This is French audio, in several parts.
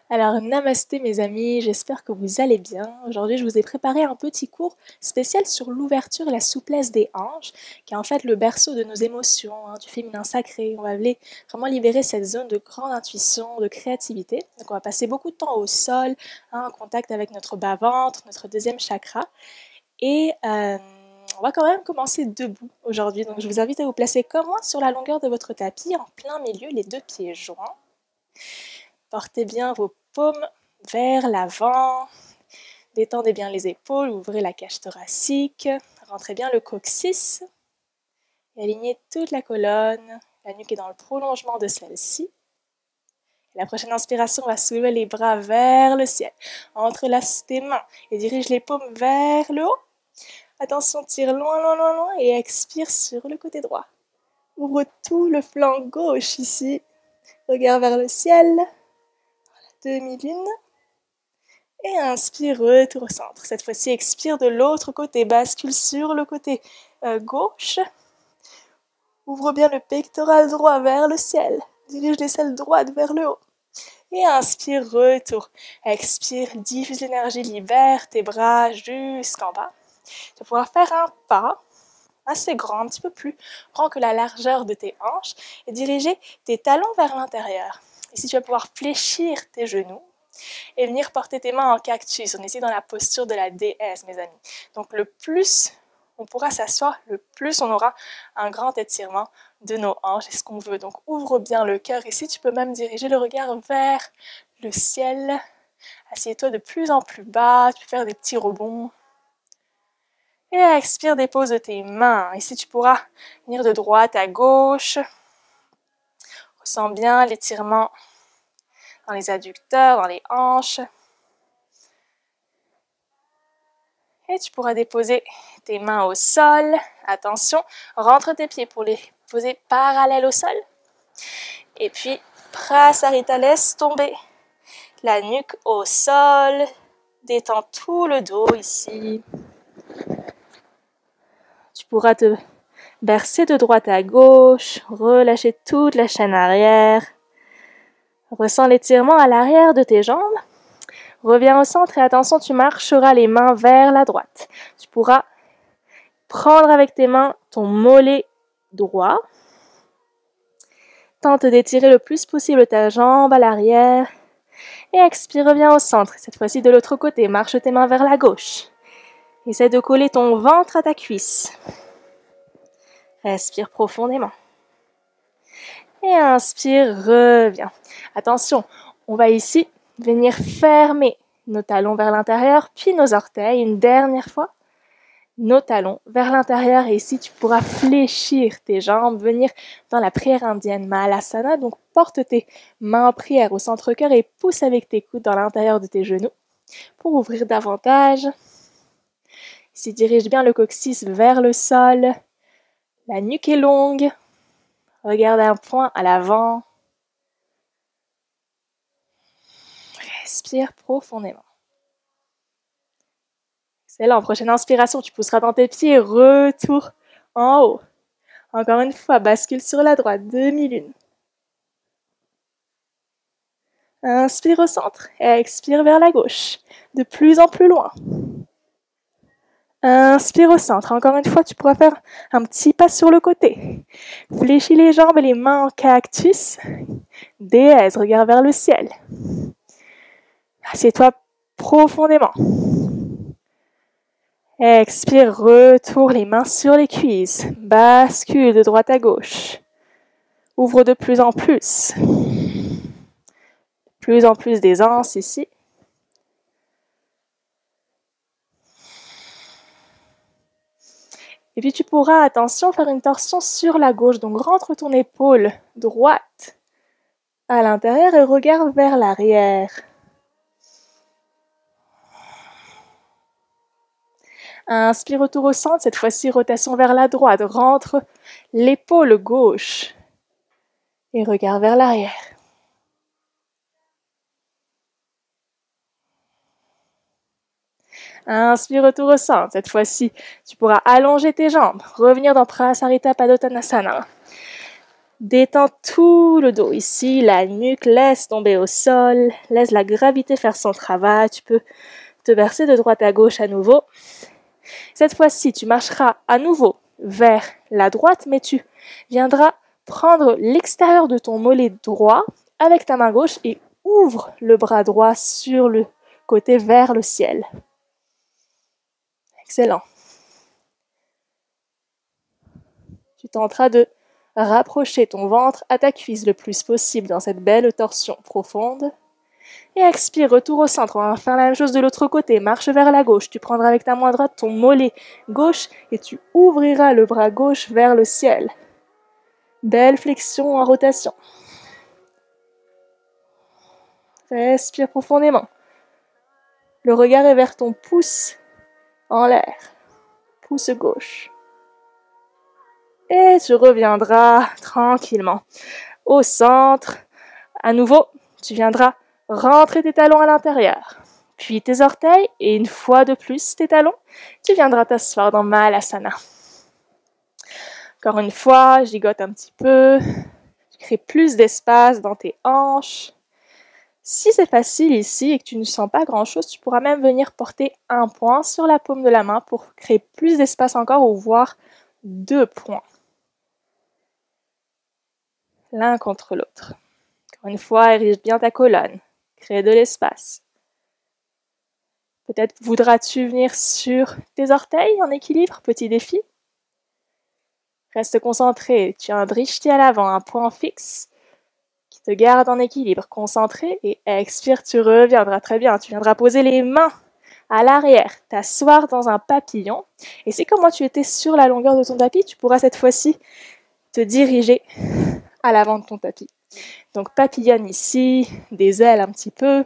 Alors, namasté mes amis, j'espère que vous allez bien. Aujourd'hui, je vous ai préparé un petit cours spécial sur l'ouverture et la souplesse des hanches, qui est en fait le berceau de nos émotions, du féminin sacré. On va vraiment libérer cette zone de grande intuition, de créativité. Donc, on va passer beaucoup de temps au sol, en contact avec notre bas-ventre, notre deuxième chakra. Et on va quand même commencer debout aujourd'hui. Donc, je vous invite à vous placer comme moi sur la longueur de votre tapis, en plein milieu, les deux pieds joints. Portez bien vos paumes vers l'avant, détendez bien les épaules, ouvrez la cage thoracique, rentrez bien le coccyx et alignez toute la colonne, la nuque est dans le prolongement de celle-ci. La prochaine inspiration, on va soulever les bras vers le ciel, entrelace tes mains et dirige les paumes vers le haut. Attention, tire loin, loin, loin, loin et expire sur le côté droit. Ouvre tout le flanc gauche ici, regard vers le ciel, demi-lune. Et inspire, retour au centre. Cette fois-ci, expire de l'autre côté. Bascule sur le côté gauche. Ouvre bien le pectoral droit vers le ciel. Dirige l'aisselle droite vers le haut. Et inspire, retour. Expire, diffuse l'énergie, libère tes bras jusqu'en bas. Tu vas pouvoir faire un pas assez grand, un petit peu plus grand que la largeur de tes hanches et diriger tes talons vers l'intérieur. Ici, tu vas pouvoir fléchir tes genoux et venir porter tes mains en cactus. On est ici dans la posture de la déesse, mes amis. Donc le plus on pourra s'asseoir, le plus on aura un grand étirement de nos hanches et ce qu'on veut. Donc ouvre bien le cœur ici, tu peux même diriger le regard vers le ciel. Assieds-toi de plus en plus bas, tu peux faire des petits rebonds. Et expire, dépose tes mains. Ici tu pourras venir de droite à gauche. Ressens bien l'étirement dans les adducteurs, dans les hanches. Et tu pourras déposer tes mains au sol. Attention, rentre tes pieds pour les poser parallèles au sol. Et puis, Prasarita, laisse tomber la nuque au sol. Détends tout le dos ici. Tu pourras te bercer de droite à gauche, relâcher toute la chaîne arrière. Ressens l'étirement à l'arrière de tes jambes. Reviens au centre et attention, tu marcheras les mains vers la droite. Tu pourras prendre avec tes mains ton mollet droit. Tente d'étirer le plus possible ta jambe à l'arrière. Et expire, reviens au centre. Cette fois-ci de l'autre côté, marche tes mains vers la gauche. Essaie de coller ton ventre à ta cuisse. Respire profondément. Et inspire, reviens. Attention, on va ici venir fermer nos talons vers l'intérieur, puis nos orteils une dernière fois. Nos talons vers l'intérieur et ici tu pourras fléchir tes jambes, venir dans la prière indienne Mahalasana. Donc porte tes mains en prière au centre-cœur et pousse avec tes coudes dans l'intérieur de tes genoux pour ouvrir davantage. Ici dirige bien le coccyx vers le sol, la nuque est longue, regarde un point à l'avant. Respire profondément. Excellent, prochaine inspiration, tu pousseras dans tes pieds, retour en haut. Encore une fois, bascule sur la droite, demi-lune. Inspire au centre et expire vers la gauche, de plus en plus loin. Inspire au centre, encore une fois, tu pourras faire un petit pas sur le côté. Fléchis les jambes et les mains en cactus. Déesse, regarde vers le ciel. Assieds-toi profondément. Expire, retourne les mains sur les cuisses. Bascule de droite à gauche. Ouvre de plus en plus. Plus en plus d'aisance ici. Et puis tu pourras, attention, faire une torsion sur la gauche. Donc rentre ton épaule droite à l'intérieur et regarde vers l'arrière. Inspire, retour au centre. Cette fois-ci, rotation vers la droite. Rentre l'épaule gauche et regarde vers l'arrière. Inspire, retour au centre. Cette fois-ci, tu pourras allonger tes jambes. Revenir dans Prasarita Padottanasana. Détends tout le dos ici, la nuque, laisse tomber au sol, laisse la gravité faire son travail. Tu peux te verser de droite à gauche à nouveau. Cette fois-ci, tu marcheras à nouveau vers la droite, mais tu viendras prendre l'extérieur de ton mollet droit avec ta main gauche et ouvre le bras droit sur le côté vers le ciel. Excellent. Tu tenteras de rapprocher ton ventre à ta cuisse le plus possible dans cette belle torsion profonde. Et expire, retour au centre. On va faire la même chose de l'autre côté. Marche vers la gauche. Tu prendras avec ta main droite ton mollet gauche et tu ouvriras le bras gauche vers le ciel. Belle flexion en rotation. Respire profondément. Le regard est vers ton pouce en l'air. Pouce gauche. Et tu reviendras tranquillement au centre. À nouveau, tu viendras rentrer tes talons à l'intérieur. Puis tes orteils et une fois de plus tes talons, tu viendras t'asseoir dans Mahalasana. Encore une fois, gigote un petit peu. Tu crées plus d'espace dans tes hanches. Si c'est facile ici et que tu ne sens pas grand-chose, tu pourras même venir porter un point sur la paume de la main pour créer plus d'espace encore ou voire 2 points. L'un contre l'autre. Encore une fois, érige bien ta colonne. Crée de l'espace. Peut-être voudras-tu venir sur tes orteils en équilibre, petit défi. Reste concentré, tu as un drishti à l'avant, un point fixe qui te garde en équilibre, concentré et expire, tu reviendras très bien. Tu viendras poser les mains à l'arrière, t'asseoir dans un papillon. Et c'est comme tu étais sur la longueur de ton tapis, tu pourras cette fois-ci te diriger à l'avant de ton tapis. Donc papillonne ici, des ailes un petit peu.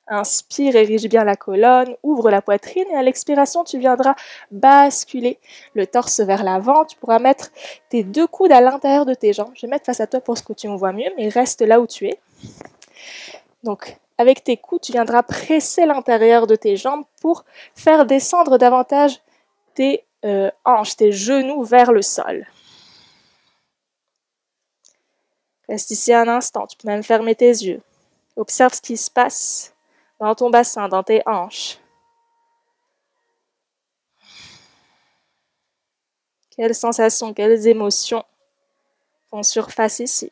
Inspire, érige bien la colonne, ouvre la poitrine et à l'expiration, tu viendras basculer le torse vers l'avant. Tu pourras mettre tes 2 coudes à l'intérieur de tes jambes. Je vais mettre face à toi pour que tu me vois mieux, mais reste là où tu es. Donc, avec tes coudes, tu viendras presser l'intérieur de tes jambes pour faire descendre davantage tes hanches, tes genoux vers le sol. Reste ici un instant, tu peux même fermer tes yeux. Observe ce qui se passe dans ton bassin, dans tes hanches. Quelles sensations, quelles émotions font surface ici.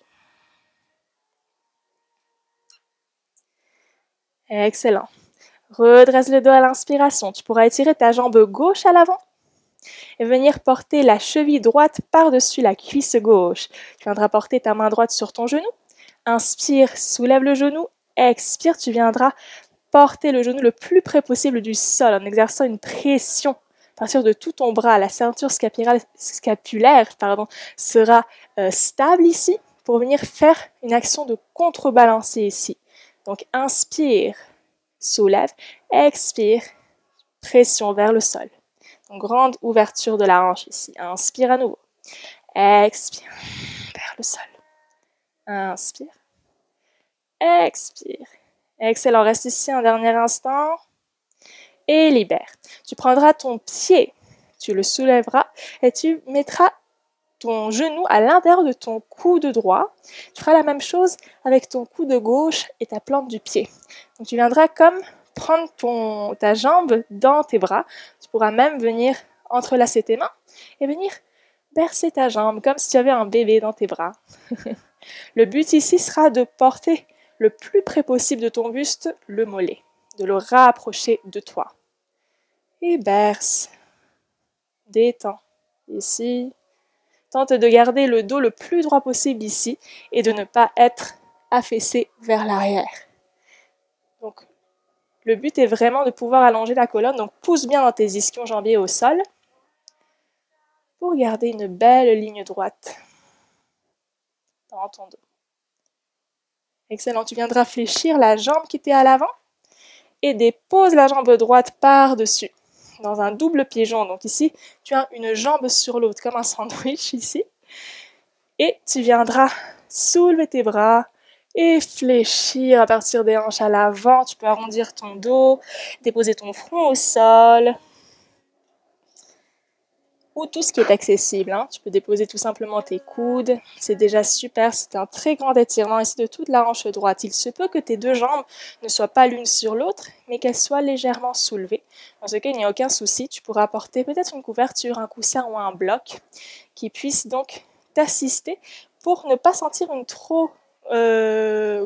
Excellent. Redresse le dos à l'inspiration. Tu pourras étirer ta jambe gauche à l'avant et venir porter la cheville droite par-dessus la cuisse gauche. Tu viendras porter ta main droite sur ton genou. Inspire, soulève le genou. Expire, tu viendras porter le genou le plus près possible du sol en exerçant une pression à partir de tout ton bras. La ceinture scapulaire sera stable ici pour venir faire une action de contrebalancer ici. Donc inspire, soulève, expire, pression vers le sol. Donc grande ouverture de la hanche ici. Inspire à nouveau. Expire vers le sol. Inspire. Expire. Excellent. Reste ici un dernier instant. Et libère. Tu prendras ton pied, tu le soulèveras et tu mettras ton genou à l'intérieur de ton coude droit. Tu feras la même chose avec ton coude gauche et ta plante du pied. Donc tu viendras comme prendre ta jambe dans tes bras. Tu pourras même venir entrelacer tes mains et venir bercer ta jambe comme si tu avais un bébé dans tes bras. Le but ici sera de porter le plus près possible de ton buste le mollet, de le rapprocher de toi. Et berce, détends ici. Tente de garder le dos le plus droit possible ici et de ne pas être affaissé vers l'arrière. Donc, le but est vraiment de pouvoir allonger la colonne. Donc, pousse bien dans tes ischio-jambiers au sol pour garder une belle ligne droite dans ton dos. Excellent. Tu viendras fléchir la jambe qui était à l'avant et dépose la jambe droite par-dessus dans un double pigeon. Donc ici, tu as une jambe sur l'autre comme un sandwich ici. Et tu viendras soulever tes bras et fléchir à partir des hanches à l'avant. Tu peux arrondir ton dos, déposer ton front au sol. ou tout ce qui est accessible, hein. Tu peux déposer tout simplement tes coudes, c'est déjà super, c'est un très grand étirement ici de toute la hanche droite. Il se peut que tes deux jambes ne soient pas l'une sur l'autre, mais qu'elles soient légèrement soulevées. Dans ce cas, il n'y a aucun souci, tu pourras apporter peut-être une couverture, un coussin ou un bloc qui puisse donc t'assister pour ne pas sentir une trop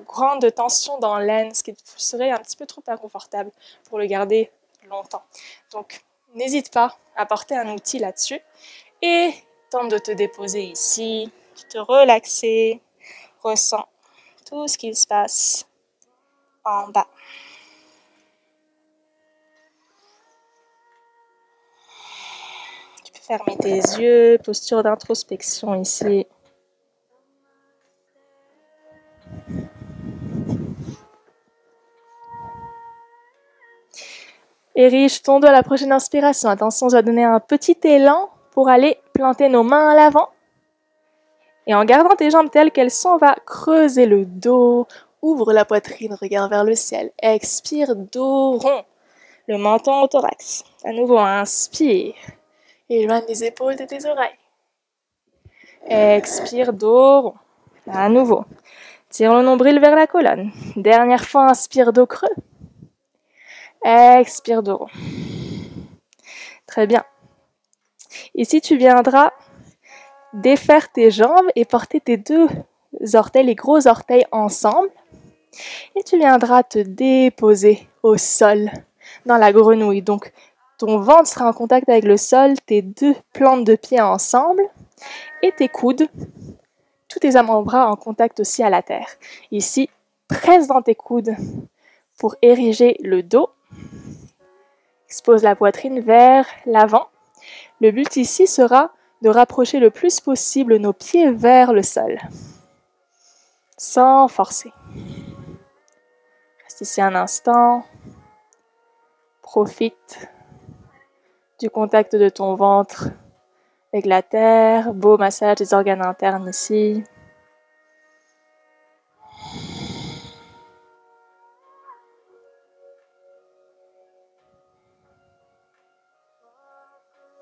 grande tension dans l'aine, ce qui serait un petit peu trop inconfortable pour le garder longtemps. Donc, n'hésite pas à porter un outil là-dessus et tente de te déposer ici, de te relaxer, ressens tout ce qu'il se passe en bas. Tu peux fermer tes yeux, posture d'introspection ici. Érige ton dos à la prochaine inspiration. Attention, je vais donner un petit élan pour aller planter nos mains à l'avant. Et en gardant tes jambes telles qu'elles sont, on va creuser le dos, ouvre la poitrine, regarde vers le ciel. Expire, dos rond, le menton au thorax. À nouveau, inspire, éloigne les épaules de tes oreilles. Expire, dos rond. À nouveau, tire le nombril vers la colonne. Dernière fois, inspire, dos creux. Expire, dos rond. Très bien. Ici, tu viendras défaire tes jambes et porter tes deux orteils, les gros orteils ensemble. Et tu viendras te déposer au sol, dans la grenouille. Donc, ton ventre sera en contact avec le sol, tes deux plantes de pied ensemble et tes coudes, tous tes avant-bras en contact aussi à la terre. Ici, presse dans tes coudes pour ériger le dos. Expose la poitrine vers l'avant. Le but ici sera de rapprocher le plus possible nos pieds vers le sol, sans forcer. Reste ici un instant. Profite du contact de ton ventre avec la terre. Beau massage des organes internes ici.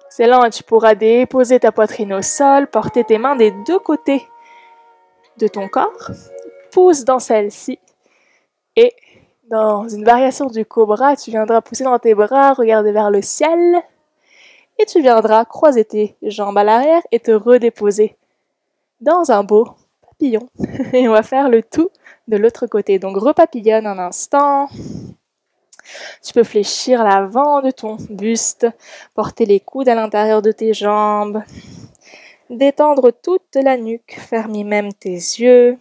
Excellent, tu pourras déposer ta poitrine au sol, porter tes mains des deux côtés de ton corps, pousse dans celle-ci et dans une variation du cobra, tu viendras pousser dans tes bras, regarder vers le ciel et tu viendras croiser tes jambes à l'arrière et te redéposer dans un beau papillon. Et on va faire le tout de l'autre côté. Donc repapillonne un instant. Tu peux fléchir l'avant de ton buste, porter les coudes à l'intérieur de tes jambes, détendre toute la nuque, fermer même tes yeux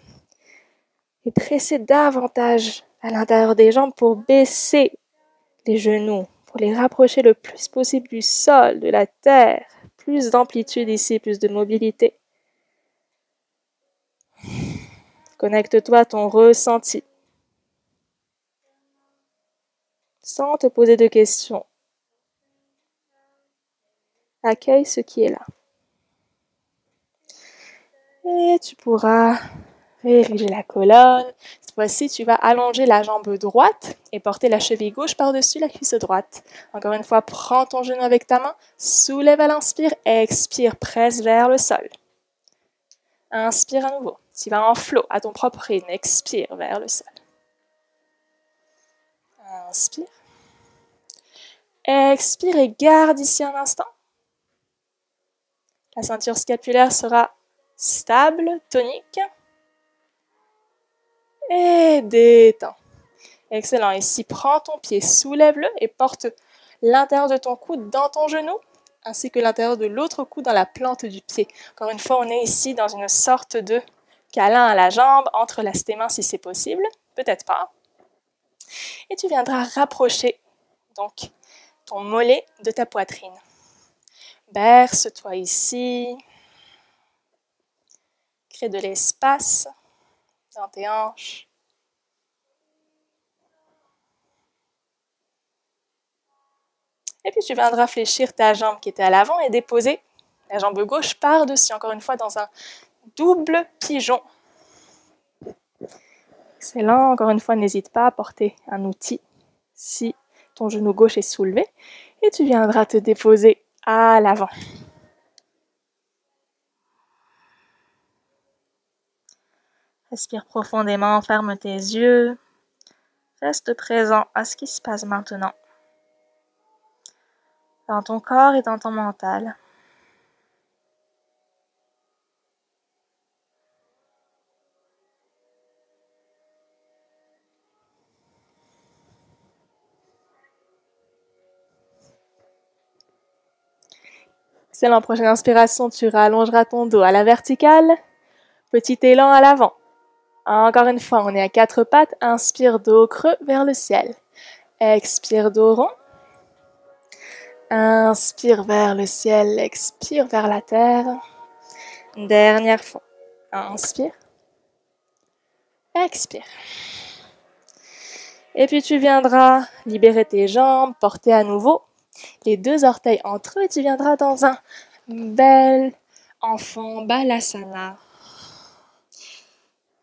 et presser davantage à l'intérieur des jambes pour baisser les genoux, pour les rapprocher le plus possible du sol, de la terre. Plus d'amplitude ici, plus de mobilité. Connecte-toi à ton ressenti. Sans te poser de questions. Accueille ce qui est là. Et tu pourras ériger la colonne. Cette fois-ci, tu vas allonger la jambe droite et porter la cheville gauche par-dessus la cuisse droite. Encore une fois, prends ton genou avec ta main, soulève à l'inspire, expire, presse vers le sol. Inspire à nouveau. Tu vas en flow, à ton propre rythme. Expire vers le sol. Inspire. Expire et garde ici un instant. La ceinture scapulaire sera stable, tonique. Et détends. Excellent. Ici, prends ton pied, soulève-le et porte l'intérieur de ton coude dans ton genou, ainsi que l'intérieur de l'autre coude dans la plante du pied. Encore une fois, on est ici dans une sorte de câlin à la jambe, entrelace tes mains si c'est possible, peut-être pas. Et tu viendras rapprocher donc ton mollet de ta poitrine. Berce-toi ici. Crée de l'espace dans tes hanches. Et puis tu viendras fléchir ta jambe qui était à l'avant et déposer la jambe gauche par-dessus, encore une fois dans un double pigeon. Excellent, encore une fois, n'hésite pas à porter un outil si ton genou gauche est soulevé. Et tu viendras te déposer à l'avant. Respire profondément, ferme tes yeux. Reste présent à ce qui se passe maintenant, dans ton corps et dans ton mental. C'est la prochaine inspiration, tu rallongeras ton dos à la verticale. Petit élan à l'avant. Encore une fois, on est à quatre pattes. Inspire, dos creux vers le ciel. Expire, dos rond. Inspire vers le ciel, expire vers la terre. Dernière fois. Inspire. Expire. Et puis tu viendras libérer tes jambes, porter à nouveau les deux orteils entre eux et tu viendras dans un bel enfant balasana.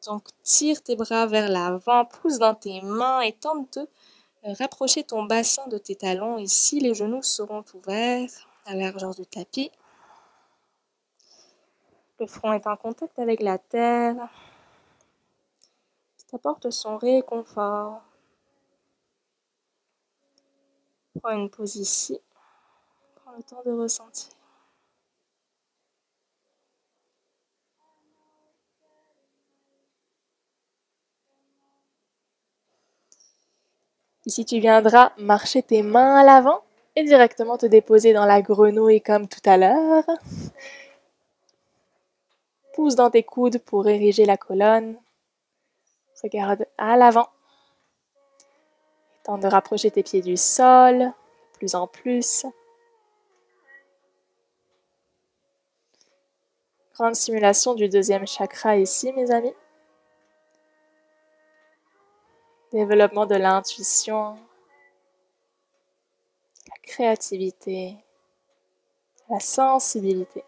Donc tire tes bras vers l'avant, pousse dans tes mains et tente de rapprocher ton bassin de tes talons. Ici, les genoux seront ouverts à la largeur du tapis. Le front est en contact avec la terre. Qui t'apporte son réconfort. Prends une pause ici. Prends le temps de ressentir. Ici, tu viendras marcher tes mains à l'avant et directement te déposer dans la grenouille comme tout à l'heure. Pousse dans tes coudes pour ériger la colonne. Regarde à l'avant. Tente de rapprocher tes pieds du sol, de plus en plus. Grande stimulation du deuxième chakra ici, mes amis. Développement de l'intuition, la créativité, la sensibilité.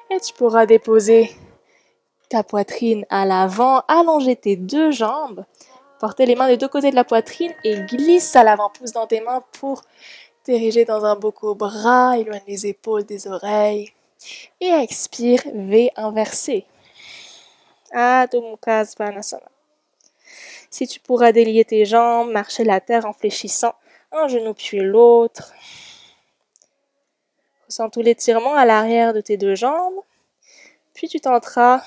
Et tu pourras déposer ta poitrine à l'avant, allonger tes deux jambes, porter les mains des deux côtés de la poitrine et glisse à l'avant. Pousse dans tes mains pour t'ériger dans un beau cobra, éloigne les épaules des oreilles. Et expire, V inversé. Adho Mukha Svanasana. Si tu pourras délier tes jambes, marcher la terre en fléchissant un genou puis l'autre. Ressens tout l'étirement à l'arrière de tes deux jambes. Puis tu tenteras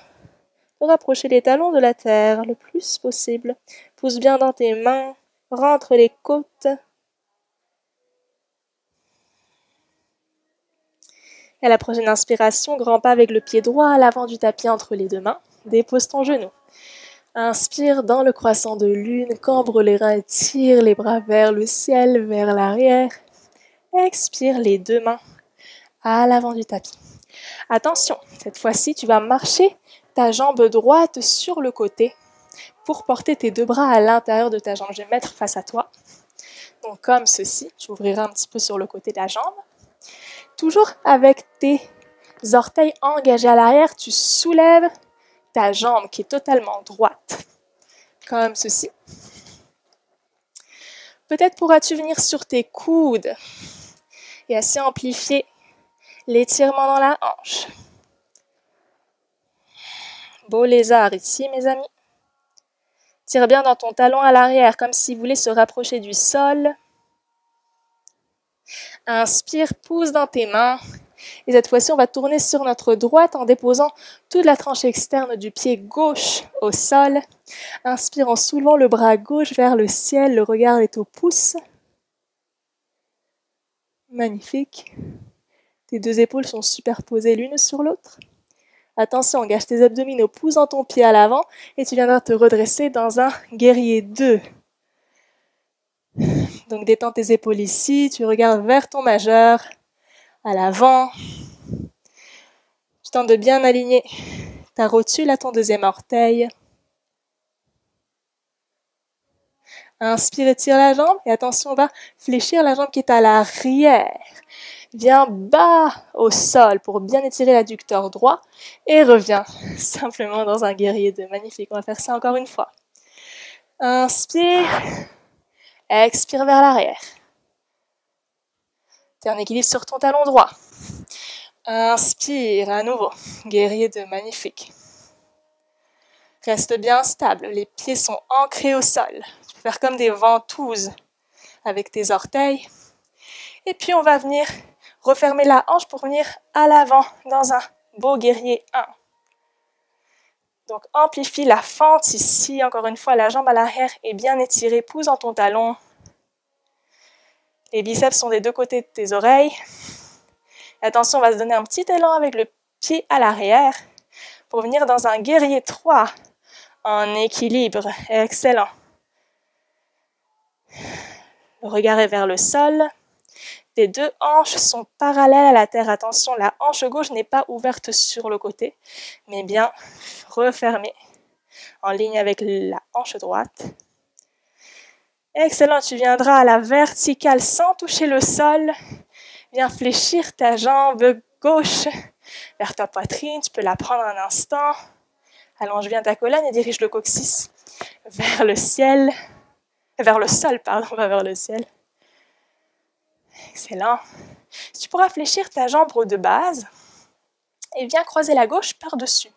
de rapprocher les talons de la terre le plus possible. Pousse bien dans tes mains, rentre les côtes. Et à la prochaine inspiration, grand pas avec le pied droit à l'avant du tapis entre les deux mains. Dépose ton genou. Inspire dans le croissant de lune, cambre les reins et tire les bras vers le ciel, vers l'arrière. Expire les deux mains à l'avant du tapis. Attention, cette fois-ci, tu vas marcher ta jambe droite sur le côté pour porter tes deux bras à l'intérieur de ta jambe. Je vais mettre face à toi. Donc comme ceci, tu ouvriras un petit peu sur le côté de la jambe. Toujours avec tes orteils engagés à l'arrière, tu soulèves ta jambe qui est totalement droite. Comme ceci. Peut-être pourras-tu venir sur tes coudes et ainsi amplifier l'étirement dans la hanche. Beau lézard ici, mes amis. Tire bien dans ton talon à l'arrière, comme s'il voulait se rapprocher du sol. Inspire, pousse dans tes mains. Et cette fois-ci, on va tourner sur notre droite en déposant toute la tranche externe du pied gauche au sol. Inspire en soulevant le bras gauche vers le ciel. Le regard est au pouce. Magnifique. Tes deux épaules sont superposées l'une sur l'autre. Attention, engage tes abdominaux, pousse dans ton pied à l'avant et tu viendras te redresser dans un guerrier 2. Donc détends tes épaules ici, tu regardes vers ton majeur, à l'avant. Tu tentes de bien aligner ta rotule à ton deuxième orteil. Inspire, étire la jambe et attention, on va fléchir la jambe qui est à l'arrière. Viens bas au sol pour bien étirer l'adducteur droit et reviens simplement dans un guerrier 2. Magnifique, on va faire ça encore une fois. Inspire, expire vers l'arrière. Tu es en équilibre sur ton talon droit. Inspire à nouveau, guerrier 2, magnifique. Reste bien stable, les pieds sont ancrés au sol. Tu peux faire comme des ventouses avec tes orteils. Et puis on va venir refermer la hanche pour venir à l'avant dans un beau guerrier 1. Donc amplifie la fente ici, encore une fois la jambe à l'arrière est bien étirée, pousse dans ton talon. Les biceps sont des deux côtés de tes oreilles. Attention, on va se donner un petit élan avec le pied à l'arrière pour venir dans un guerrier 3 en équilibre. Excellent. Le regard est vers le sol. Tes deux hanches sont parallèles à la terre. Attention, la hanche gauche n'est pas ouverte sur le côté, mais bien refermée en ligne avec la hanche droite. Excellent, tu viendras à la verticale sans toucher le sol. Viens fléchir ta jambe gauche vers ta poitrine. Tu peux la prendre un instant. Allonge bien ta colonne et dirige le coccyx vers le ciel. Vers le sol, pardon, pas vers le ciel. Excellent. Tu pourras fléchir ta jambe de base et viens croiser la gauche par-dessus.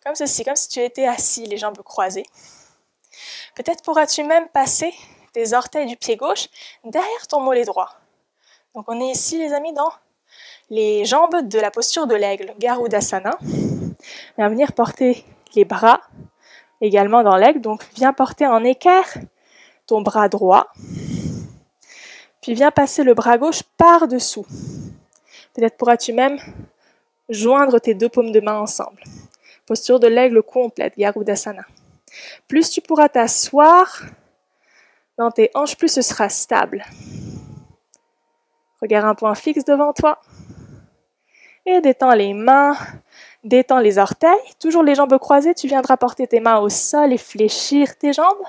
Comme ceci, comme si tu étais assis, les jambes croisées. Peut-être pourras-tu même passer tes orteils du pied gauche derrière ton mollet droit. Donc on est ici, les amis, dans les jambes de la posture de l'aigle, Garudasana. Viens venir porter les bras également dans l'aigle. Donc viens porter en équerre ton bras droit. Puis viens passer le bras gauche par-dessous. Peut-être pourras-tu même joindre tes deux paumes de main ensemble. Posture de l'aigle complète, Garudasana. Plus tu pourras t'asseoir dans tes hanches, plus ce sera stable. Regarde un point fixe devant toi. Et détends les mains, détends les orteils. Toujours les jambes croisées, tu viendras porter tes mains au sol et fléchir tes jambes.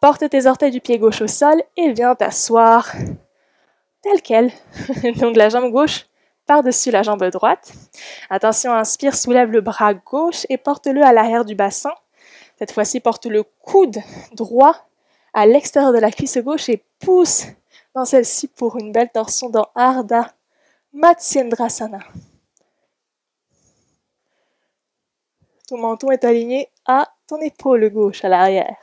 Porte tes orteils du pied gauche au sol et viens t'asseoir tel quel. Donc la jambe gauche par-dessus la jambe droite. Attention, inspire, soulève le bras gauche et porte-le à l'arrière du bassin. Cette fois-ci, porte le coude droit à l'extérieur de la cuisse gauche et pousse dans celle-ci pour une belle torsion dans Ardha Matsyendrasana. Ton menton est aligné à ton épaule gauche à l'arrière.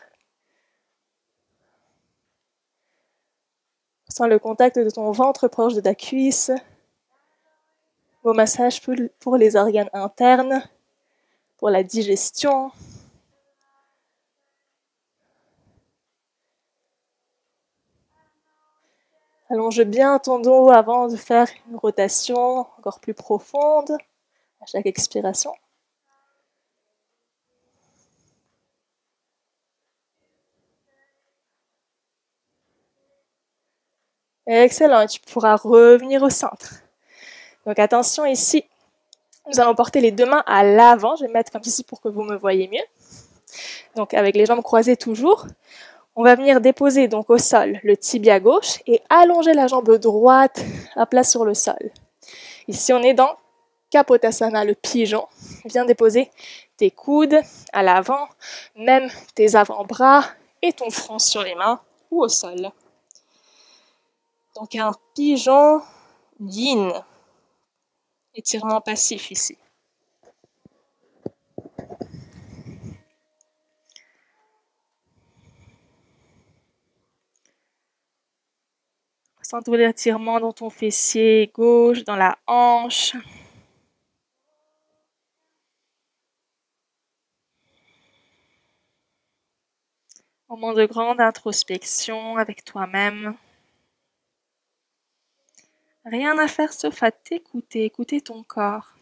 Sens le contact de ton ventre proche de ta cuisse. Beau massage pour les organes internes, pour la digestion. Allonge bien ton dos avant de faire une rotation encore plus profonde à chaque expiration. Excellent, et tu pourras revenir au centre. Donc attention ici, nous allons porter les deux mains à l'avant. Je vais mettre comme ceci pour que vous me voyez mieux. Donc avec les jambes croisées toujours. On va venir déposer donc au sol le tibia gauche et allonger la jambe droite à plat sur le sol. Ici, on est dans Kapotasana, le pigeon. Viens déposer tes coudes à l'avant, même tes avant-bras et ton front sur les mains ou au sol. Donc un pigeon yin. Étirement passif ici. Ressens tout l'étirement dans ton fessier gauche, dans la hanche. Moment de grande introspection avec toi-même. Rien à faire sauf à t'écouter, écouter ton corps.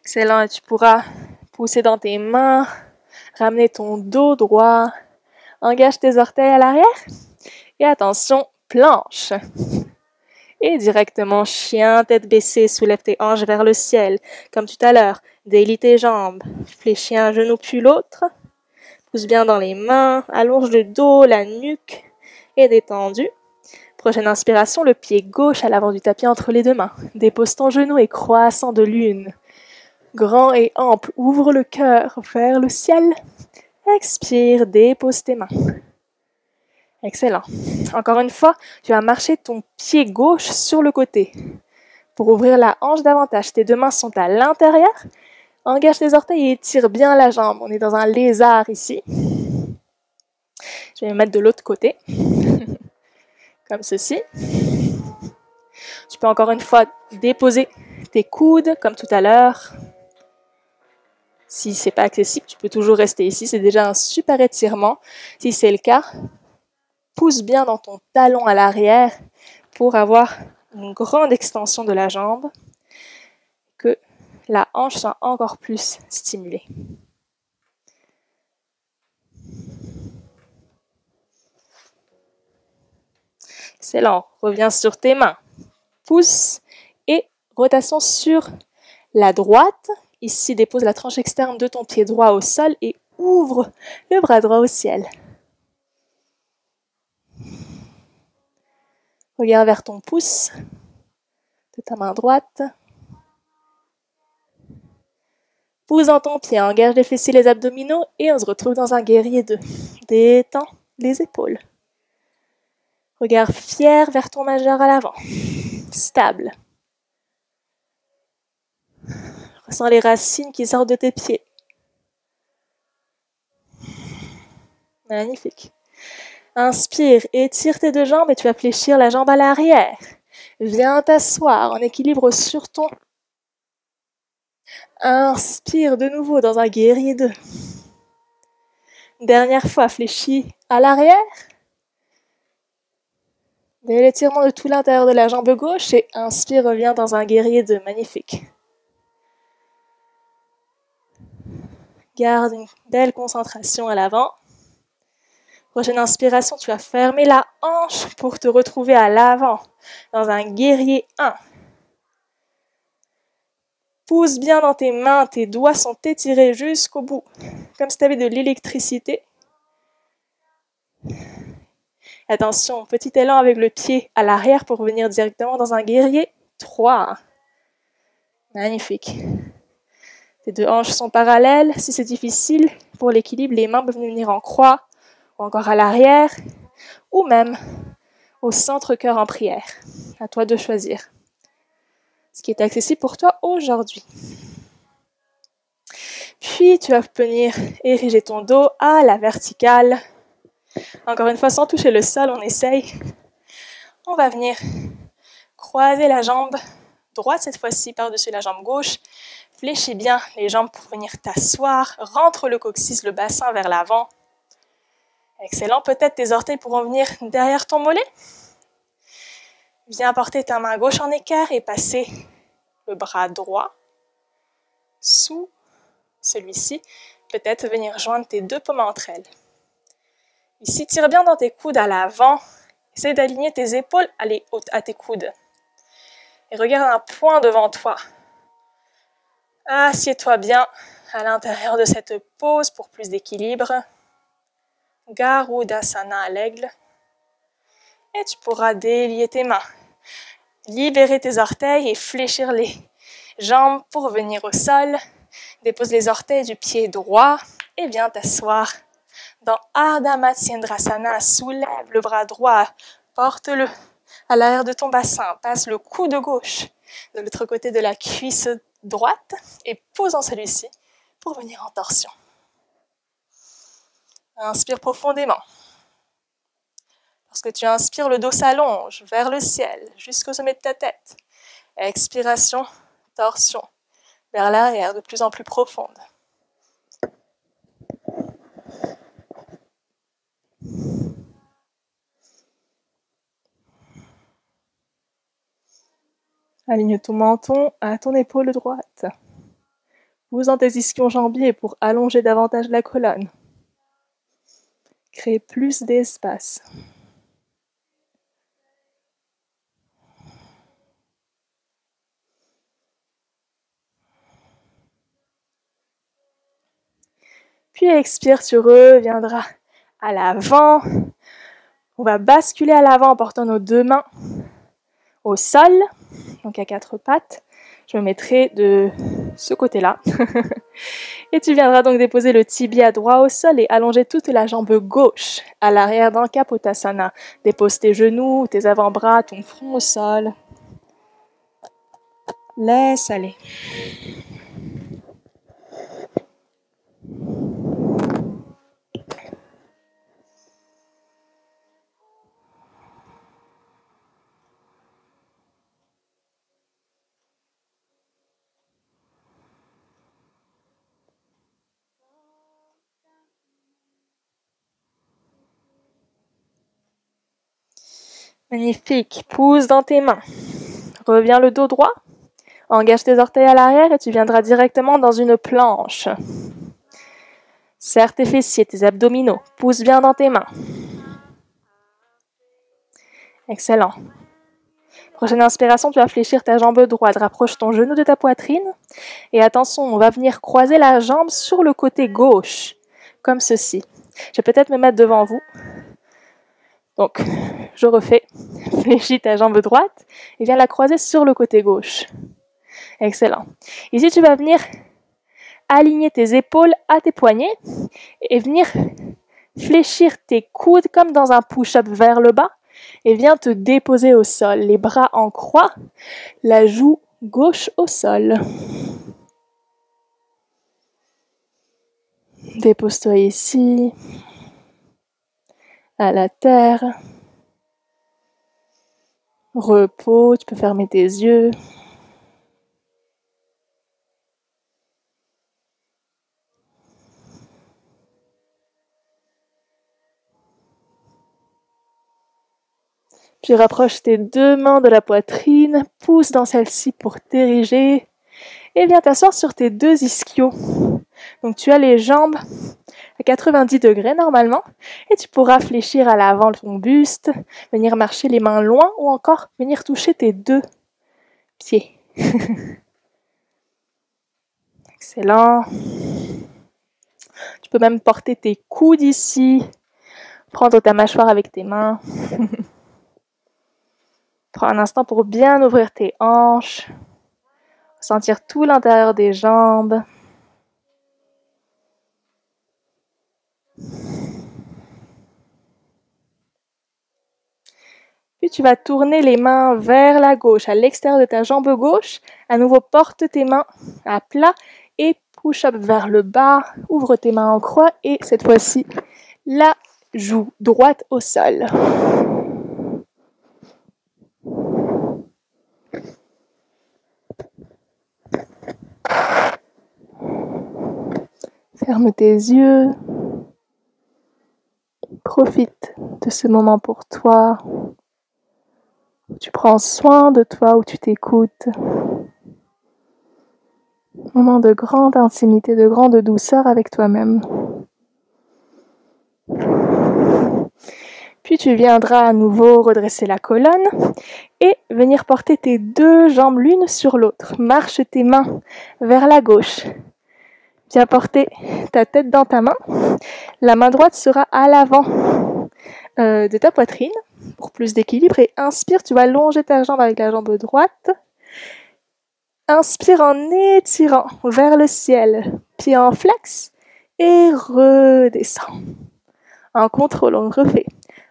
Excellent, et tu pourras pousser dans tes mains, ramener ton dos droit, engage tes orteils à l'arrière et attention, planche. Et directement chien, tête baissée, soulève tes hanches vers le ciel, comme tout à l'heure, délie tes jambes, fléchis un genou puis l'autre, pousse bien dans les mains, allonge le dos, la nuque et détendu. Prochaine inspiration, le pied gauche à l'avant du tapis entre les deux mains, dépose ton genou et croissant de lune. Grand et ample, ouvre le cœur vers le ciel. Expire, dépose tes mains. Excellent. Encore une fois, tu vas marcher ton pied gauche sur le côté pour ouvrir la hanche davantage. Tes deux mains sont à l'intérieur. Engage tes orteils et étire bien la jambe. On est dans un lézard ici. Je vais me mettre de l'autre côté, comme ceci. Tu peux encore une fois déposer tes coudes, comme tout à l'heure. Si ce n'est pas accessible, tu peux toujours rester ici. C'est déjà un super étirement. Si c'est le cas, pousse bien dans ton talon à l'arrière pour avoir une grande extension de la jambe, que la hanche soit encore plus stimulée. Excellent. Reviens sur tes mains. Pouce et rotation sur la droite. Ici, dépose la tranche externe de ton pied droit au sol et ouvre le bras droit au ciel. Regarde vers ton pouce de ta main droite. Pousse dans ton pied, engage les fessiers, les abdominaux et on se retrouve dans un guerrier 2. Détends les épaules. Regard fier vers ton majeur à l'avant. Stable. Ressens les racines qui sortent de tes pieds. Magnifique. Inspire, étire tes deux jambes et tu vas fléchir la jambe à l'arrière. Viens t'asseoir en équilibre sur ton. Inspire de nouveau dans un guerrier 2. Dernière fois, fléchis à l'arrière. Dès l'étirement de tout l'intérieur de la jambe gauche et inspire, reviens dans un guerrier 2. Magnifique. Garde une belle concentration à l'avant. Prochaine inspiration, tu vas fermer la hanche pour te retrouver à l'avant dans un guerrier 1. Pousse bien dans tes mains, tes doigts sont étirés jusqu'au bout, comme si tu avais de l'électricité. Attention, petit élan avec le pied à l'arrière pour venir directement dans un guerrier 3. Magnifique. Tes deux hanches sont parallèles. Si c'est difficile, pour l'équilibre, les mains peuvent venir en croix, ou encore à l'arrière, ou même au centre-cœur en prière. À toi de choisir ce qui est accessible pour toi aujourd'hui. Puis, tu vas venir ériger ton dos à la verticale. Encore une fois, sans toucher le sol, on essaye. On va venir croiser la jambe droite, cette fois-ci, par-dessus la jambe gauche. Fléchis bien les jambes pour venir t'asseoir. Rentre le coccyx, le bassin vers l'avant. Excellent. Peut-être tes orteils pourront venir derrière ton mollet. Viens porter ta main gauche en équerre et passer le bras droit sous celui-ci. Peut-être venir joindre tes deux paumes entre elles. Ici, tire bien dans tes coudes à l'avant. Essaye d'aligner tes épaules à tes coudes. Et regarde un point devant toi. Assieds-toi bien à l'intérieur de cette pose pour plus d'équilibre. Garudasana à l'aigle. Et tu pourras délier tes mains. Libérer tes orteils et fléchir les jambes pour venir au sol. Dépose les orteils du pied droit et viens t'asseoir dans Ardha Matsyendrasana. Soulève le bras droit, porte-le à l'arrière de ton bassin. Passe le coude gauche de l'autre côté de la cuisse droite et pose en celui-ci pour venir en torsion. Inspire profondément. Lorsque tu inspires, le dos s'allonge vers le ciel, jusqu'au sommet de ta tête. Expiration, torsion, vers l'arrière, de plus en plus profonde. Aligne ton menton à ton épaule droite. Pousse dans tes ischio-jambiers pour allonger davantage la colonne. Crée plus d'espace. Puis expire, tu reviendras à l'avant. On va basculer à l'avant en portant nos deux mains au sol, donc à quatre pattes. Je me mettrai de ce côté-là. Et tu viendras donc déposer le tibia droit au sol et allonger toute la jambe gauche à l'arrière d'un Kapotasana. Dépose tes genoux, tes avant-bras, ton front au sol. Laisse aller. Magnifique. Pousse dans tes mains. Reviens le dos droit. Engage tes orteils à l'arrière et tu viendras directement dans une planche. Serre tes fessiers, tes abdominaux. Pousse bien dans tes mains. Excellent. Prochaine inspiration, tu vas fléchir ta jambe droite. Rapproche ton genou de ta poitrine. Et attention, on va venir croiser la jambe sur le côté gauche, comme ceci. Je vais peut-être me mettre devant vous. Donc, je refais. Fléchis ta jambe droite et viens la croiser sur le côté gauche. Excellent. Ici, tu vas venir aligner tes épaules à tes poignets et venir fléchir tes coudes comme dans un push-up vers le bas et viens te déposer au sol. Les bras en croix, la joue gauche au sol. Dépose-toi ici, à la terre. Repos, tu peux fermer tes yeux. Puis rapproche tes deux mains de la poitrine, pousse dans celle-ci pour t'ériger et viens t'asseoir sur tes deux ischios. Donc tu as les jambes à 90 degrés normalement et tu pourras fléchir à l'avant ton buste, venir marcher les mains loin ou encore venir toucher tes deux pieds. Excellent. Tu peux même porter tes coudes ici, prendre ta mâchoire avec tes mains. Prends un instant pour bien ouvrir tes hanches, sentir tout l'intérieur des jambes. Puis tu vas tourner les mains vers la gauche, à l'extérieur de ta jambe gauche. À nouveau, porte tes mains à plat et push-up vers le bas. Ouvre tes mains en croix et cette fois-ci, la joue droite au sol. Ferme tes yeux. Profite de ce moment pour toi. Où tu prends soin de toi, où tu t'écoutes. Moment de grande intimité, de grande douceur avec toi-même. Puis tu viendras à nouveau redresser la colonne et venir porter tes deux jambes l'une sur l'autre. Marche tes mains vers la gauche. Viens porter ta tête dans ta main. La main droite sera à l'avant de ta poitrine pour plus d'équilibre. Et inspire, tu vas longer ta jambe avec la jambe droite. Inspire en étirant vers le ciel. Pied en flex et redescends. En contrôle, on refait.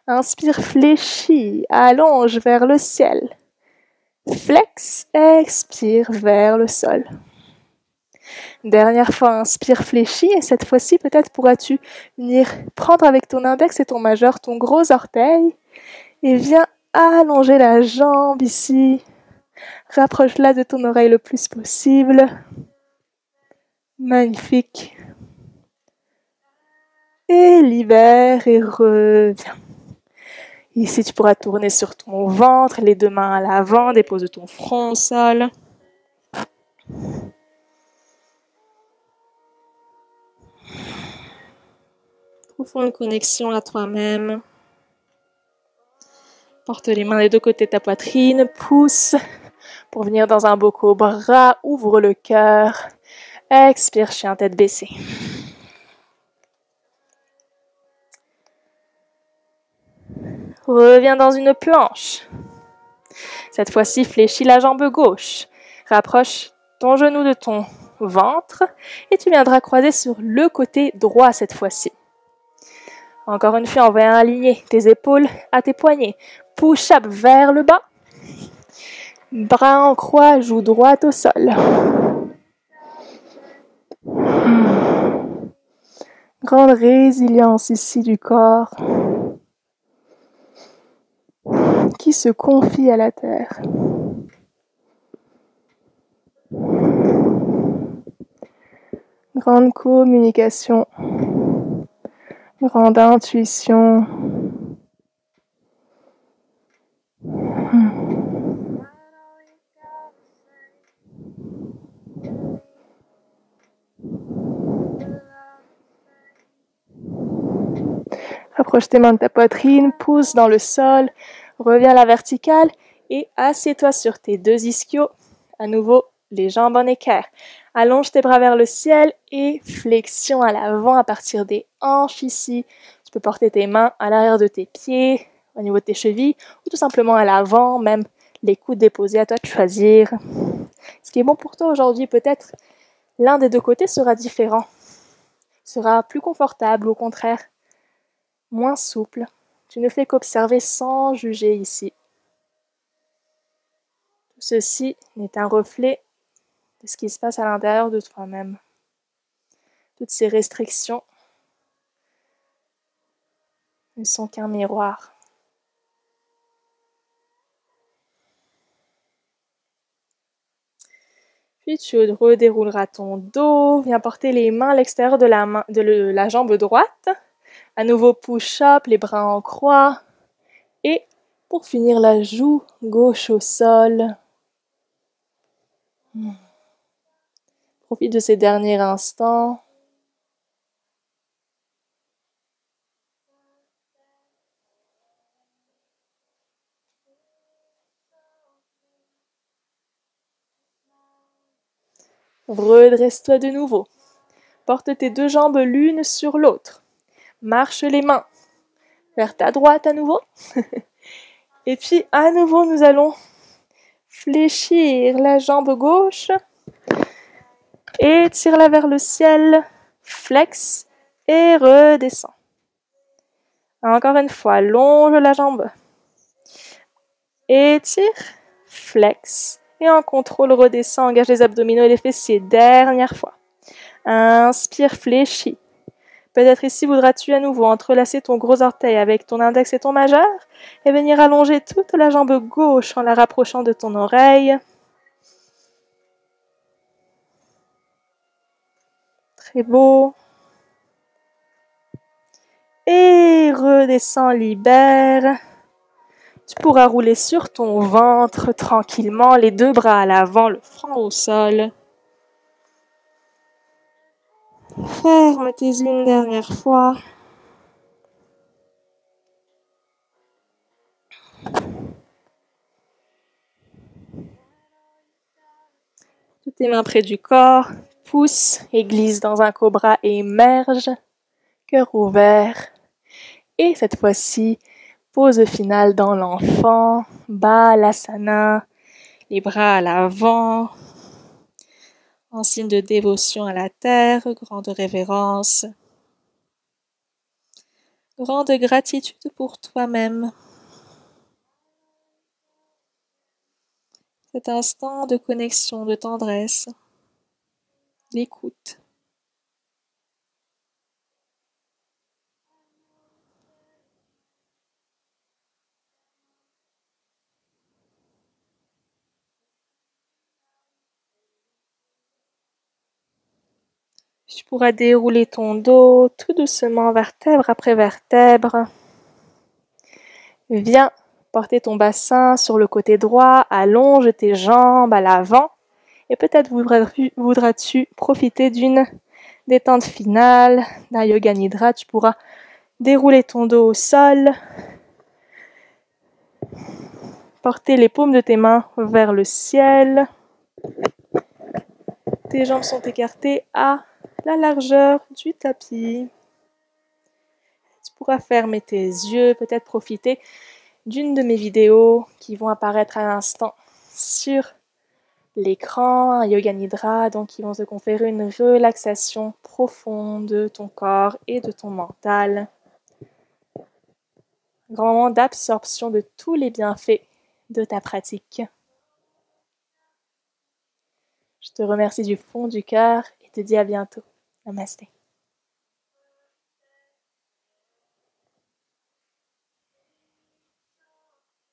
Inspire, fléchis, allonge vers le ciel. Flex, expire vers le sol. Dernière fois, inspire, fléchis, et cette fois-ci, peut-être pourras-tu venir prendre avec ton index et ton majeur ton gros orteil, et viens allonger la jambe ici. Rapproche-la de ton oreille le plus possible. Magnifique. Et libère et reviens. Ici, tu pourras tourner sur ton ventre, les deux mains à l'avant, dépose ton front au sol. Profonde connexion à toi-même. Porte les mains des deux côtés de ta poitrine, pousse pour venir dans un beau cobra, ouvre le cœur. Expire, chien tête baissée. Reviens dans une planche. Cette fois-ci, fléchis la jambe gauche. Rapproche ton genou de ton ventre, et tu viendras croiser sur le côté droit cette fois-ci. Encore une fois, on va aligner tes épaules à tes poignets. Push-up vers le bas. Bras en croix, joue droite au sol. Grande résilience ici du corps qui se confie à la terre. Grande communication, grande intuition. Rapproche tes mains de ta poitrine, pousse dans le sol, reviens à la verticale et assieds-toi sur tes deux ischios. À nouveau, les jambes en équerre. Allonge tes bras vers le ciel et flexion à l'avant à partir des hanches ici. Tu peux porter tes mains à l'arrière de tes pieds, au niveau de tes chevilles, ou tout simplement à l'avant, même les coudes déposés, à toi de choisir. Ce qui est bon pour toi aujourd'hui, peut-être l'un des deux côtés sera différent, sera plus confortable, au contraire, moins souple. Tu ne fais qu'observer sans juger ici. Tout ceci n'est un reflet de ce qui se passe à l'intérieur de toi-même. Toutes ces restrictions ne sont qu'un miroir. Puis tu redérouleras ton dos, viens porter les mains à l'extérieur de la jambe droite. À nouveau push-up, les bras en croix. Et pour finir, la joue gauche au sol. Profite de ces derniers instants. Redresse-toi de nouveau. Porte tes deux jambes l'une sur l'autre. Marche les mains vers ta droite à nouveau. Et puis à nouveau, nous allons fléchir la jambe gauche. Et tire-la vers le ciel. Flex et redescends. Encore une fois, longe la jambe. Étire, flex. Et en contrôle, redescends, engage les abdominaux et les fessiers. Dernière fois. Inspire, fléchis. Peut-être ici voudras-tu à nouveau entrelacer ton gros orteil avec ton index et ton majeur et venir allonger toute la jambe gauche en la rapprochant de ton oreille. Très beau. Et redescends, libère. Tu pourras rouler sur ton ventre tranquillement, les deux bras à l'avant, le front au sol. Ferme tes yeux une dernière fois. Toutes tes mains près du corps. Pousse et glisse dans un cobra et émerge. Cœur ouvert. Et cette fois-ci, pause finale dans l'enfant. Balasana. Les bras à l'avant. En signe de dévotion à la terre. Grande révérence. Grande gratitude pour toi-même. Cet instant de connexion, de tendresse, d'écoute. Tu pourras dérouler ton dos tout doucement, vertèbre après vertèbre. Viens porter ton bassin sur le côté droit, allonge tes jambes à l'avant et peut-être voudras-tu profiter d'une détente finale, d'un yoga nidra. Tu pourras dérouler ton dos au sol, porter les paumes de tes mains vers le ciel. Tes jambes sont écartées à la largeur du tapis. Tu pourras fermer tes yeux, peut-être profiter d'une de mes vidéos qui vont apparaître à l'instant sur l'écran, un yoga nidra, donc qui vont te conférer une relaxation profonde de ton corps et de ton mental. Un grand moment d'absorption de tous les bienfaits de ta pratique. Je te remercie du fond du cœur et te dis à bientôt. Namasté.